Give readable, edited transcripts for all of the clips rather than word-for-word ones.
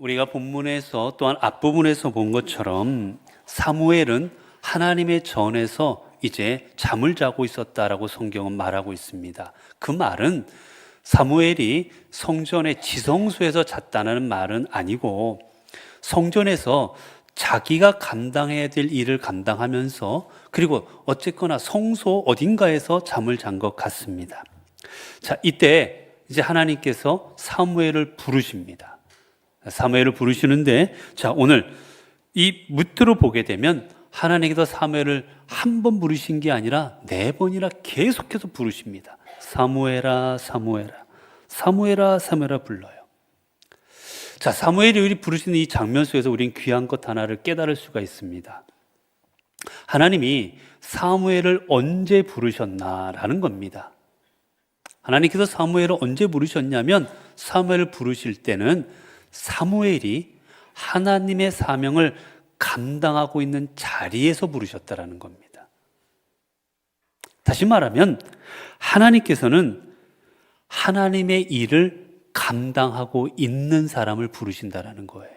우리가 본문에서 또한 앞부분에서 본 것처럼 사무엘은 하나님의 전에서 이제 잠을 자고 있었다라고 성경은 말하고 있습니다. 그 말은 사무엘이 성전의 지성소에서 잤다는 말은 아니고 성전에서 자기가 감당해야 될 일을 감당하면서 그리고 어쨌거나 성소 어딘가에서 잠을 잔 것 같습니다. 자, 이때 이제 하나님께서 사무엘을 부르십니다. 사무엘을 부르시는데, 자, 오늘 이 무트로 보게 되면 하나님께서 사무엘을 한 번 부르신 게 아니라 4번이나 계속해서 부르십니다. 사무엘아, 사무엘아, 사무엘아, 사무엘아 불러요. 자, 사무엘이 부르시는 이 장면 속에서 우리는 귀한 것 하나를 깨달을 수가 있습니다. 하나님이 사무엘을 언제 부르셨나라는 겁니다. 하나님께서 사무엘을 언제 부르셨냐면 사무엘을 부르실 때는 사무엘이 하나님의 사명을 감당하고 있는 자리에서 부르셨다라는 겁니다. 다시 말하면 하나님께서는 하나님의 일을 감당하고 있는 사람을 부르신다라는 거예요.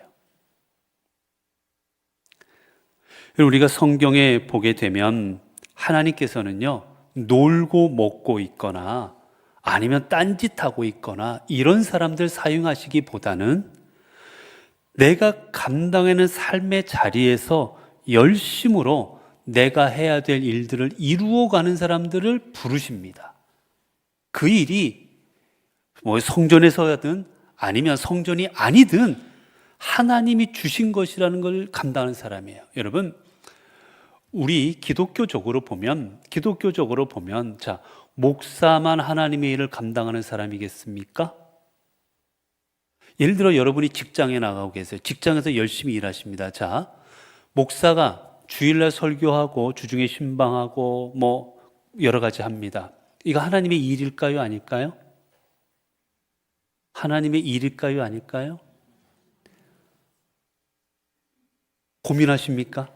우리가 성경에 보게 되면 하나님께서는요, 놀고 먹고 있거나 아니면 딴짓하고 있거나 이런 사람들 사용하시기보다는 내가 감당하는 삶의 자리에서 열심으로 내가 해야 될 일들을 이루어가는 사람들을 부르십니다. 그 일이 뭐 성전에서든 아니면 성전이 아니든 하나님이 주신 것이라는 걸 감당하는 사람이에요. 여러분, 우리 기독교적으로 보면 자, 목사만 하나님의 일을 감당하는 사람이겠습니까? 예를 들어 여러분이 직장에 나가고 계세요. 직장에서 열심히 일하십니다. 자, 목사가 주일날 설교하고 주중에 신방하고 뭐 여러 가지 합니다. 이거 하나님의 일일까요? 아닐까요? 하나님의 일일까요? 아닐까요? 고민하십니까?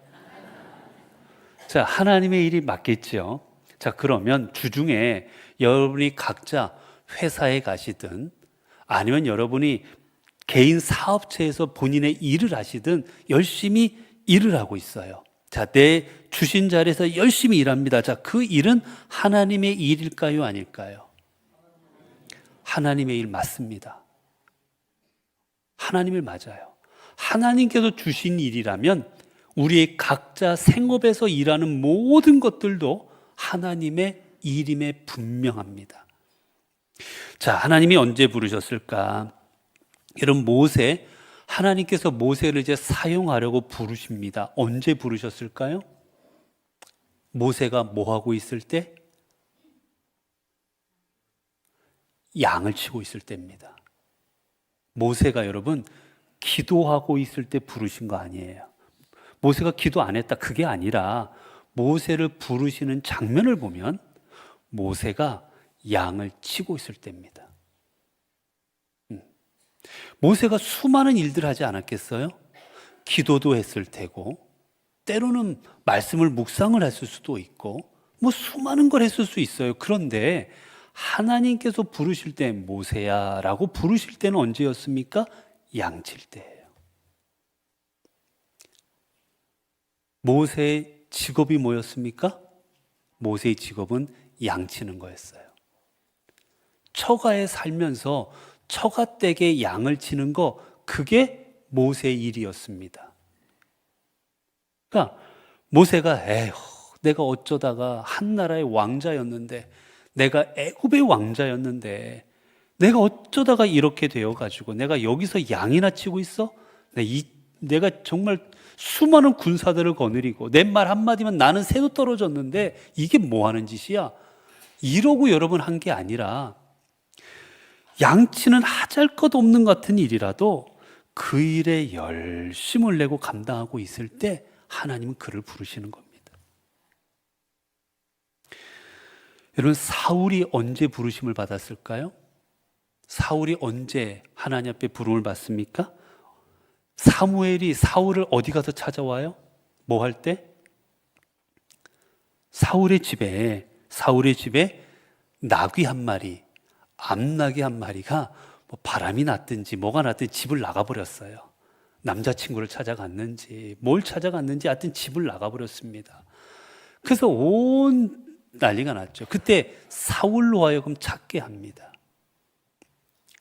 자, 하나님의 일이 맞겠죠. 자, 그러면 주중에 여러분이 각자 회사에 가시든 아니면 여러분이 개인 사업체에서 본인의 일을 하시든 열심히 일을 하고 있어요. 자, 내 주신 자리에서 열심히 일합니다. 자, 그 일은 하나님의 일일까요? 아닐까요? 하나님의 일 맞습니다. 하나님을 맞아요. 하나님께서 주신 일이라면 우리의 각자 생업에서 일하는 모든 것들도 하나님의 일임에 분명합니다. 자, 하나님이 언제 부르셨을까? 여러분, 하나님께서 모세를 이제 사용하려고 부르십니다. 언제 부르셨을까요? 모세가 뭐 하고 있을 때? 양을 치고 있을 때입니다. 모세가 여러분 기도하고 있을 때 부르신 거 아니에요. 모세가 기도 안 했다, 그게 아니라 모세를 부르시는 장면을 보면 모세가 양을 치고 있을 때입니다. 모세가 수많은 일들을 하지 않았겠어요? 기도도 했을 테고 때로는 말씀을 묵상을 했을 수도 있고 뭐 수많은 걸 했을 수 있어요. 그런데 하나님께서 부르실 때 모세야 라고 부르실 때는 언제였습니까? 양칠 때예요. 모세의 직업이 뭐였습니까? 모세의 직업은 양치는 거였어요. 처가에 살면서 처가댁에 양을 치는 거, 그게 모세의 일이었습니다. 그러니까 모세가 내가 어쩌다가 한 나라의 왕자였는데, 내가 애굽의 왕자였는데 내가 어쩌다가 이렇게 되어가지고 내가 여기서 양이나 치고 있어? 내가 정말 수많은 군사들을 거느리고 내 말 한마디면 나는 새도 떨어졌는데 이게 뭐 하는 짓이야? 이러고 여러분 한 게 아니라 양치는 하잘것없는 같은 일이라도 그 일에 열심을 내고 감당하고 있을 때 하나님은 그를 부르시는 겁니다. 여러분, 사울이 언제 부르심을 받았을까요? 사울이 언제 하나님 앞에 부름을 받습니까? 사무엘이 사울을 어디 가서 찾아와요? 뭐 할 때? 사울의 집에 나귀 한 마리, 암나귀 한 마리가 뭐 바람이 났든지 뭐가 났든지 집을 나가버렸어요. 남자친구를 찾아갔는지 뭘 찾아갔는지 하여튼 집을 나가버렸습니다. 그래서 온 난리가 났죠. 그때 사울로 하여금 찾게 합니다.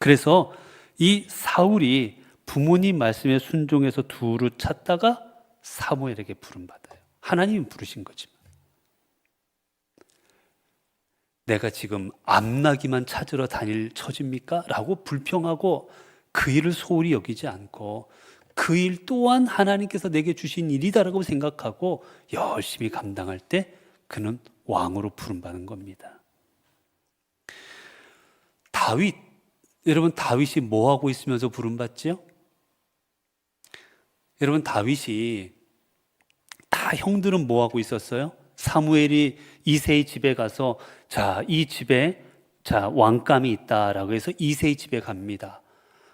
그래서 이 사울이 부모님 말씀에 순종해서 두루 찾다가 사무엘에게 부름받아요. 하나님이 부르신 거지만. 내가 지금 암나기만 찾으러 다닐 처지입니까? 라고 불평하고 그 일을 소홀히 여기지 않고 그 일 또한 하나님께서 내게 주신 일이다라고 생각하고 열심히 감당할 때 그는 왕으로 부름받은 겁니다. 다윗, 여러분 다윗이 뭐 하고 있으면서 부름받지요? 여러분 다윗이 다 형들은 뭐 하고 있었어요? 사무엘이 이새의 집에 가서 자, 이 집에 자, 왕감이 있다라고 해서 이새의 집에 갑니다.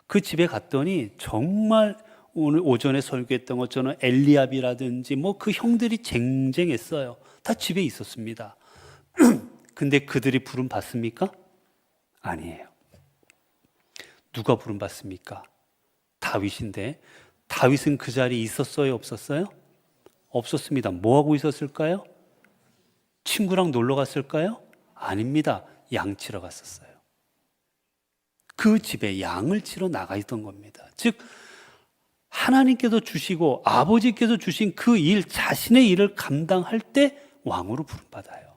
그 집에 갔더니 정말 오늘 오전에 설교했던 것처럼 엘리압이라든지 뭐 그 형들이 쟁쟁했어요. 다 집에 있었습니다. 근데 그들이 부름 받습니까? 아니에요. 누가 부름 받습니까? 다윗인데 다윗은 그 자리에 있었어요? 없었어요? 없었습니다. 뭐 하고 있었을까요? 친구랑 놀러 갔을까요? 아닙니다. 양 치러 갔었어요. 그 집에 양을 치러 나가 있던 겁니다. 즉 하나님께서 주시고 아버지께서 주신 그 일, 자신의 일을 감당할 때 왕으로 부름받아요.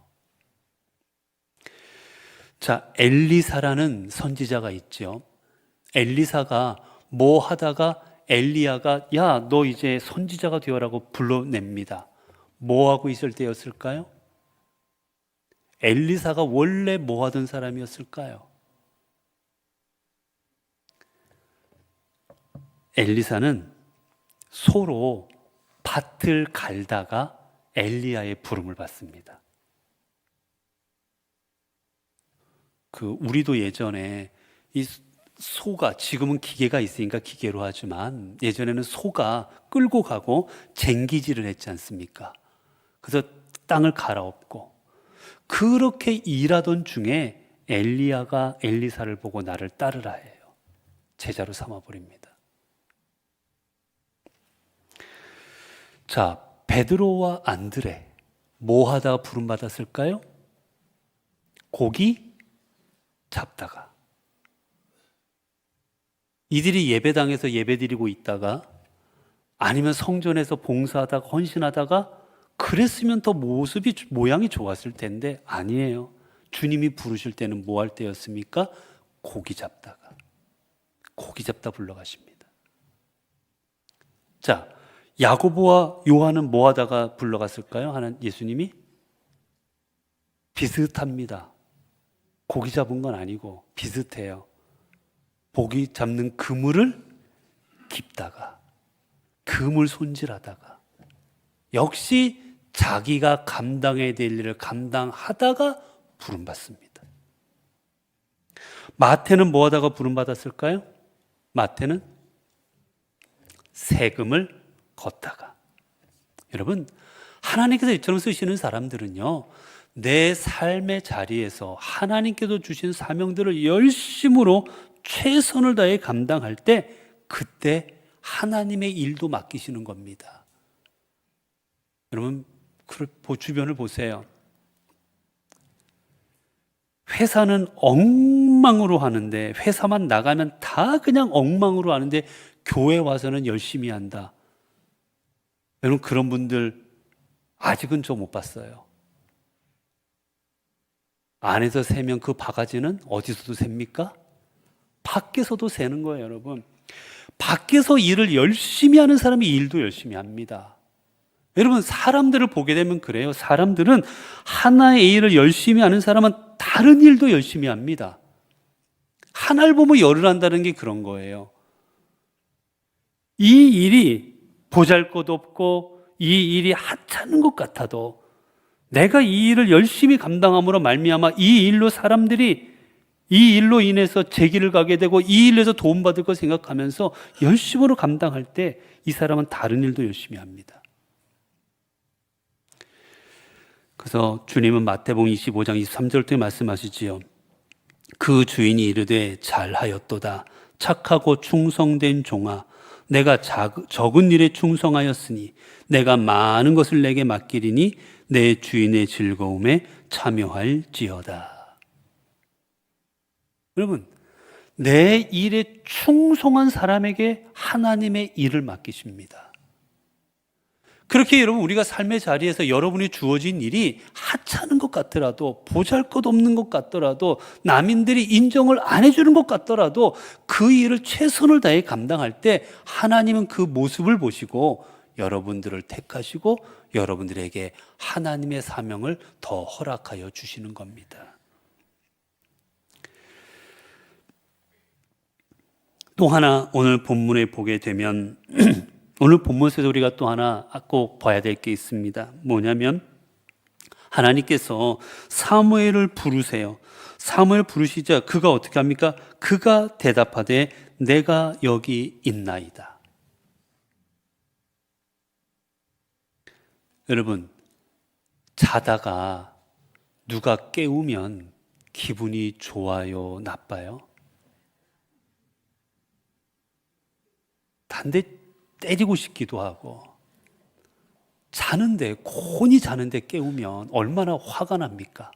자, 엘리사라는 선지자가 있죠. 엘리사가 뭐 하다가 엘리야가 야, 너 이제 선지자가 되어라고 불러냅니다. 뭐 하고 있을 때였을까요? 엘리사가 원래 뭐 하던 사람이었을까요? 엘리사는 소로 밭을 갈다가 엘리야의 부름을 받습니다. 우리도 예전에 이 소가, 지금은 기계가 있으니까 기계로 하지만 예전에는 소가 끌고 가고 쟁기질을 했지 않습니까? 그래서 땅을 갈아엎고 그렇게 일하던 중에 엘리야가 엘리사를 보고 나를 따르라 해요. 제자로 삼아버립니다. 자, 베드로와 안드레 뭐 하다가 부름받았을까요? 고기 잡다가. 이들이 예배당에서 예배드리고 있다가 아니면 성전에서 봉사하다가 헌신하다가 그랬으면 더 모양이 좋았을 텐데 아니에요. 주님이 부르실 때는 뭐 할 때였습니까? 고기 잡다가. 고기 잡다 불러가십니다. 자, 야고보와 요한은 뭐 하다가 불러갔을까요? 예수님이? 비슷합니다. 고기 잡은 건 아니고 비슷해요. 고기 잡는 그물을 깁다가, 그물 손질하다가, 역시 자기가 감당해야 될 일을 감당하다가 부름받습니다. 마태는 뭐 하다가 부름받았을까요? 마태는 세금을 걷다가. 여러분, 하나님께서 이처럼 쓰시는 사람들은요, 내 삶의 자리에서 하나님께서 주신 사명들을 열심으로 최선을 다해 감당할 때 그때 하나님의 일도 맡기시는 겁니다. 여러분, 주변을 보세요. 회사는 엉망으로 하는데, 회사만 나가면 다 그냥 엉망으로 하는데 교회 와서는 열심히 한다. 여러분, 그런 분들 아직은 저 못 봤어요. 안에서 세면 그 바가지는 어디서도 셉니까? 밖에서도 세는 거예요, 여러분. 밖에서 일을 열심히 하는 사람이 일도 열심히 합니다. 여러분, 사람들을 보게 되면 그래요. 사람들은 하나의 일을 열심히 하는 사람은 다른 일도 열심히 합니다. 하나를 보면 열을 한다는 게 그런 거예요. 이 일이 보잘것없고 이 일이 하찮은 것 같아도 내가 이 일을 열심히 감당함으로 말미암아 이 일로 사람들이 이 일로 인해서 제 길을 가게 되고 이 일에서 도움받을 거 생각하면서 열심으로 감당할 때 이 사람은 다른 일도 열심히 합니다. 그래서 주님은 마태복음 25장 23절 때 말씀하시지요. 그 주인이 이르되 잘하였도다. 착하고 충성된 종아, 내가 적은 일에 충성하였으니 내가 많은 것을 내게 맡기리니 내 주인의 즐거움에 참여할지어다. 여러분, 내 일에 충성한 사람에게 하나님의 일을 맡기십니다. 그렇게 여러분, 우리가 삶의 자리에서 여러분이 주어진 일이 하찮은 것 같더라도, 보잘것없는 것 같더라도, 남인들이 인정을 안 해주는 것 같더라도 그 일을 최선을 다해 감당할 때 하나님은 그 모습을 보시고 여러분들을 택하시고 여러분들에게 하나님의 사명을 더 허락하여 주시는 겁니다. 또 하나 오늘 본문에 보게 되면 오늘 본문에서 우리가 또 하나 꼭 봐야 될 게 있습니다. 뭐냐면 하나님께서 사무엘을 부르세요. 사무엘 부르시자 그가 어떻게 합니까? 그가 대답하되 내가 여기 있나이다. 여러분, 자다가 누가 깨우면 기분이 좋아요, 나빠요? 단대 때리고 싶기도 하고, 자는데, 곤히 자는데 깨우면 얼마나 화가 납니까?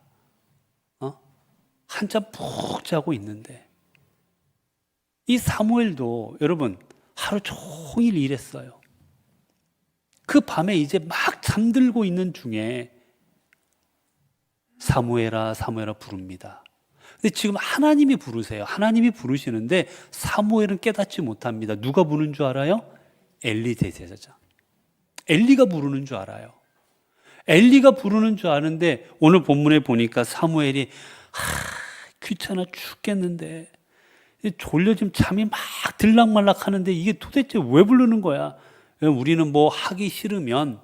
한참 푹 자고 있는데. 이 사무엘도 여러분 하루 종일 일했어요. 그 밤에 이제 막 잠들고 있는 중에 사무엘아 사무엘아 부릅니다. 근데 지금 하나님이 부르세요. 하나님이 부르시는데 사무엘은 깨닫지 못합니다. 누가 부르는 줄 알아요? 엘리 대제사장. 엘리가 부르는 줄 알아요. 엘리가 부르는 줄 아는데 오늘 본문에 보니까 사무엘이 귀찮아 죽겠는데, 졸려 지금 잠이 막 들락말락 하는데 이게 도대체 왜 부르는 거야? 우리는 뭐 하기 싫으면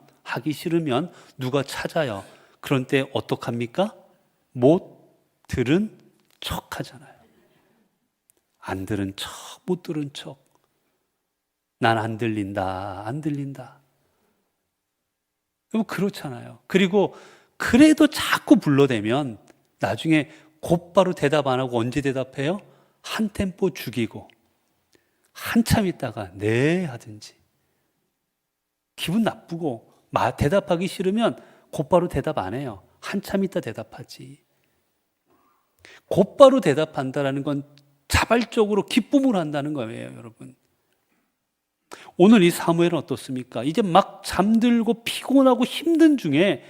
누가 찾아요. 그런 때 어떡합니까? 못 들은 척 하잖아요. 안 들은 척, 못 들은 척. 난 안 들린다. 그렇잖아요. 그리고 그래도 자꾸 불러대면 나중에 곧바로 대답 안 하고 언제 대답해요? 한 템포 죽이고 한참 있다가 네 하든지. 기분 나쁘고 대답하기 싫으면 곧바로 대답 안 해요. 한참 있다 대답하지. 곧바로 대답한다는 건 자발적으로 기쁨을 한다는 거예요, 여러분. 오늘 이 사무엘은 어떻습니까? 이제 막 잠들고 피곤하고 힘든 중에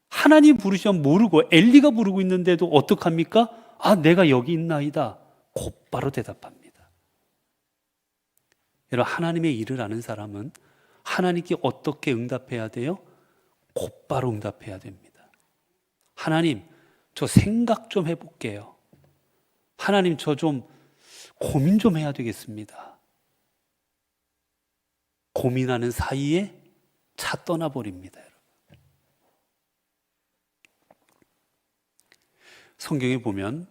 하나님 부르시면 모르고 엘리가 부르고 있는데도 어떡합니까? 내가 여기 있나이다. 곧바로 대답합니다. 여러분, 하나님의 일을 아는 사람은 하나님께 어떻게 응답해야 돼요? 곧바로 응답해야 됩니다. 하나님, 저 생각 좀 해볼게요. 하나님, 저 좀 고민 좀 해야 되겠습니다. 고민하는 사이에 차 떠나버립니다. 여러분. 성경에 보면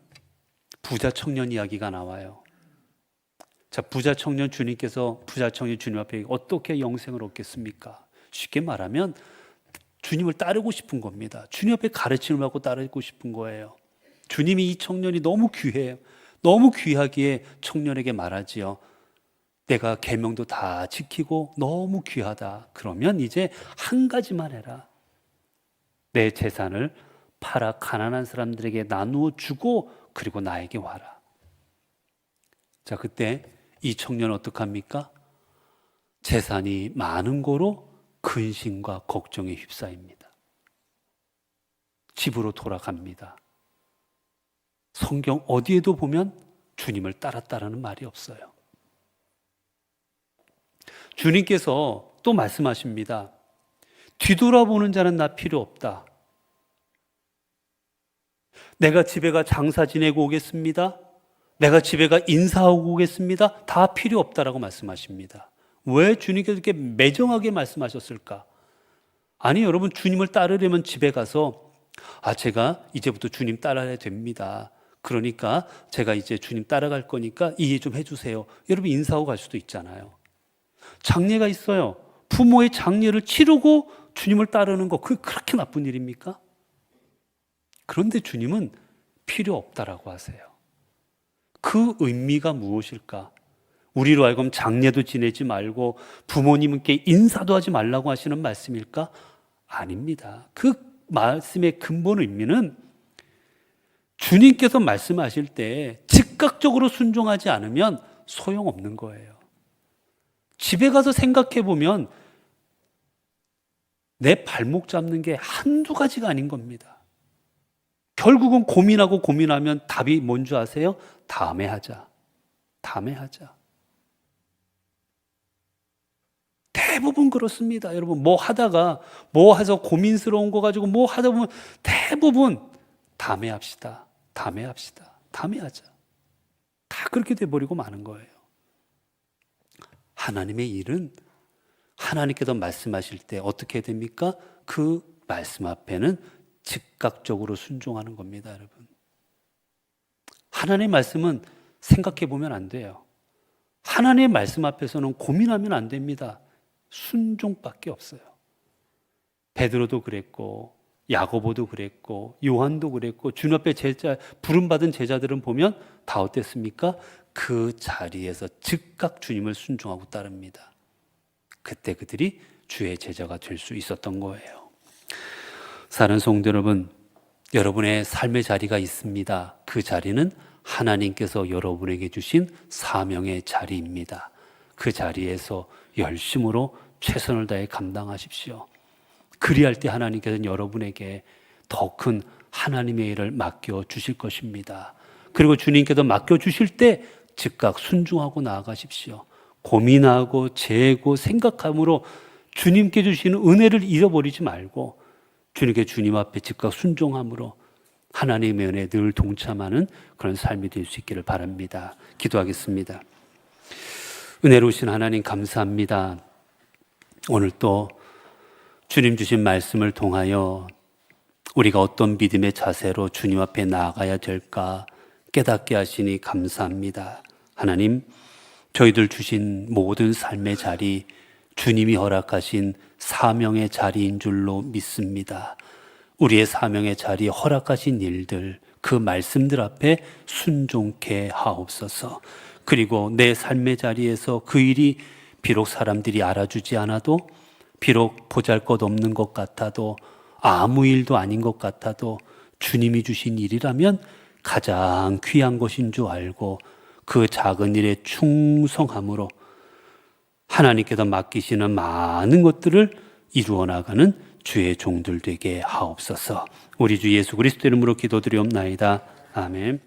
부자 청년 이야기가 나와요. 자, 부자 청년 주님 앞에 어떻게 영생을 얻겠습니까? 쉽게 말하면 주님을 따르고 싶은 겁니다. 주님 앞에 가르침을 받고 따르고 싶은 거예요. 주님이 이 청년이 너무 귀해요. 너무 귀하기에 청년에게 말하지요. 내가 계명도 다 지키고 너무 귀하다. 그러면 이제 한 가지만 해라. 내 재산을 팔아 가난한 사람들에게 나누어 주고 그리고 나에게 와라. 자, 그때 이 청년은 어떡합니까? 재산이 많은 거로 근심과 걱정에 휩싸입니다. 집으로 돌아갑니다. 성경 어디에도 보면 주님을 따랐다라는 말이 없어요. 주님께서 또 말씀하십니다. 뒤돌아보는 자는 나 필요 없다. 내가 집에 가 장사 지내고 오겠습니다. 내가 집에 가 인사하고 오겠습니다. 다 필요 없다라고 말씀하십니다. 왜 주님께서 이렇게 매정하게 말씀하셨을까? 아니, 여러분, 주님을 따르려면 집에 가서 제가 이제부터 주님 따라야 됩니다. 그러니까 제가 이제 주님 따라갈 거니까 이해 좀 해주세요. 여러분, 인사하고 갈 수도 있잖아요. 장례가 있어요. 부모의 장례를 치르고 주님을 따르는 거, 그게 그렇게 나쁜 일입니까? 그런데 주님은 필요 없다라고 하세요. 그 의미가 무엇일까? 우리로 하여금 장례도 지내지 말고 부모님께 인사도 하지 말라고 하시는 말씀일까? 아닙니다. 그 말씀의 근본 의미는 주님께서 말씀하실 때 즉각적으로 순종하지 않으면 소용없는 거예요. 집에 가서 생각해 보면 내 발목 잡는 게 한두 가지가 아닌 겁니다. 결국은 고민하고 고민하면 답이 뭔지 아세요? 다음에 하자. 다음에 하자. 대부분 그렇습니다. 여러분, 뭐 해서 고민스러운 거 가지고 뭐 하다 보면 대부분 다음에 합시다. 다음에 합시다. 다음에 하자. 다 그렇게 돼버리고 마는 거예요. 하나님의 일은 하나님께서 말씀하실 때 어떻게 됩니까? 그 말씀 앞에는 즉각적으로 순종하는 겁니다, 여러분. 하나님의 말씀은 생각해 보면 안 돼요. 하나님의 말씀 앞에서는 고민하면 안 됩니다. 순종밖에 없어요. 베드로도 그랬고 야고보도 그랬고 요한도 그랬고 주님 앞에 부름받은 제자들은 보면 다 어땠습니까? 그 자리에서 즉각 주님을 순종하고 따릅니다. 그때 그들이 주의 제자가 될 수 있었던 거예요. 사랑하는 성도 여러분, 여러분의 삶의 자리가 있습니다. 그 자리는 하나님께서 여러분에게 주신 사명의 자리입니다. 그 자리에서 열심으로 최선을 다해 감당하십시오. 그리할 때 하나님께서는 여러분에게 더 큰 하나님의 일을 맡겨주실 것입니다. 그리고 주님께서 맡겨주실 때 즉각 순종하고 나아가십시오. 고민하고 재고 생각함으로 주님께 주시는 은혜를 잃어버리지 말고 주님께 주님 앞에 즉각 순종함으로 하나님의 은혜에 늘 동참하는 그런 삶이 될 수 있기를 바랍니다. 기도하겠습니다. 은혜로우신 하나님 감사합니다. 오늘 또 주님 주신 말씀을 통하여 우리가 어떤 믿음의 자세로 주님 앞에 나아가야 될까 깨닫게 하시니 감사합니다. 하나님, 저희들 주신 모든 삶의 자리, 주님이 허락하신 사명의 자리인 줄로 믿습니다. 우리의 사명의 자리, 허락하신 일들, 그 말씀들 앞에 순종케 하옵소서. 그리고 내 삶의 자리에서 그 일이 비록 사람들이 알아주지 않아도, 비록 보잘것없는 것 같아도, 아무 일도 아닌 것 같아도 주님이 주신 일이라면 가장 귀한 것인 줄 알고 그 작은 일에 충성함으로 하나님께서 맡기시는 많은 것들을 이루어 나가는 주의 종들 되게 하옵소서. 우리 주 예수 그리스도 이름으로 기도드리옵나이다. 아멘.